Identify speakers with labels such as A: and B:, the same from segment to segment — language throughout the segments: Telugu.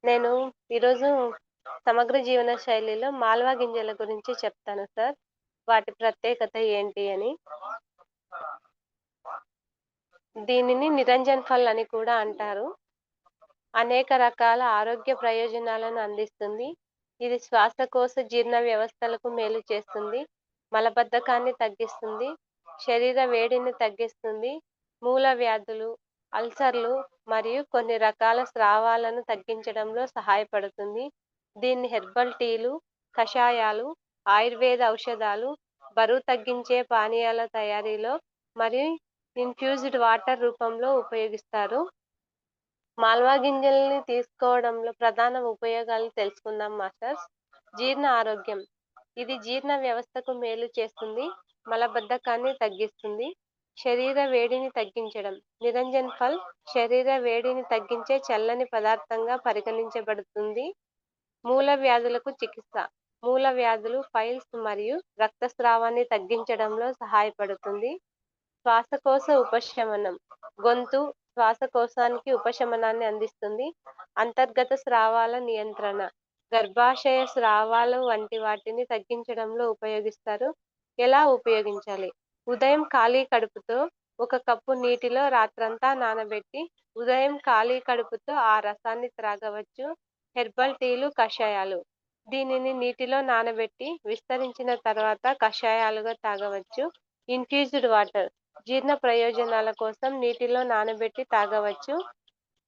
A: నేను ఈరోజు సమగ్ర జీవన శైలిలో మాల్వా గింజల గురించి చెప్తాను సార్. వాటి ప్రత్యేకత ఏంటి అని. దీనిని నిరంజన్ ఫల్ అని కూడా అంటారు. అనేక రకాల ఆరోగ్య ప్రయోజనాలను అందిస్తుంది. ఇది శ్వాసకోశ జీర్ణ వ్యవస్థలకు మేలు చేస్తుంది. మలబద్ధకాన్ని తగ్గిస్తుంది. శరీర వేడిని తగ్గిస్తుంది. మూల వ్యాధులు, అల్సర్లు మరియు కొన్ని రకాల స్రావాలను తగ్గించడంలో సహాయపడుతుంది. దీన్ని హెర్బల్ టీలు, కషాయాలు, ఆయుర్వేద ఔషధాలు, బరువు తగ్గించే పానీయాల తయారీలో మరియు ఇన్ఫ్యూజ్డ్ వాటర్ రూపంలో ఉపయోగిస్తారు. మాల్వా గింజల్ని తీసుకోవడంలో ప్రధాన ఉపయోగాలు తెలుసుకుందాం మాస్టర్స్. జీర్ణ ఆరోగ్యం. ఇది జీర్ణ వ్యవస్థకు మేలు చేస్తుంది. మలబద్ధకాన్ని తగ్గిస్తుంది. శరీర వేడిని తగ్గించడం. నిరంజన్ ఫల్ శరీర వేడిని తగ్గించే చల్లని పదార్థంగా పరిగణించబడుతుంది. మూల వ్యాధులకు చికిత్స. మూల వ్యాధులు, పైల్స్ మరియు రక్తస్రావాన్ని తగ్గించడంలో సహాయపడుతుంది. శ్వాసకోశ ఉపశమనం. గొంతు, శ్వాసకోశానికి ఉపశమనాన్ని అందిస్తుంది. అంతర్గత స్రావాల నియంత్రణ. గర్భాశయ స్రావాలు వంటి వాటిని తగ్గించడంలో ఉపయోగిస్తారు. ఎలా ఉపయోగించాలి? ఉదయం ఖాళీ కడుపుతో 1 కప్పు నీటిలో రాత్రంతా నానబెట్టి, ఉదయం ఖాళీ కడుపుతో ఆ రసాన్ని త్రాగవచ్చు. హెర్బల్ టీలు, కషాయాలు. దీనిని నీటిలో నానబెట్టి విస్తరించిన తర్వాత కషాయాలుగా తాగవచ్చు. Infused water. జీర్ణ ప్రయోజనాల కోసం నీటిలో నానబెట్టి తాగవచ్చు.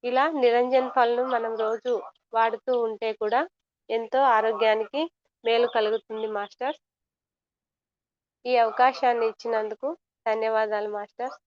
A: ఇలా నిరంజన్ ఫల్‌ను మనం రోజు వాడుతూ ఉంటే కూడా ఎంతో ఆరోగ్యానికి మేలు కలుగుతుంది మాస్టర్స్. ఈ అవకాశాన్ని ఇచ్చినందుకు ధన్యవాదాలు మాస్టర్స్.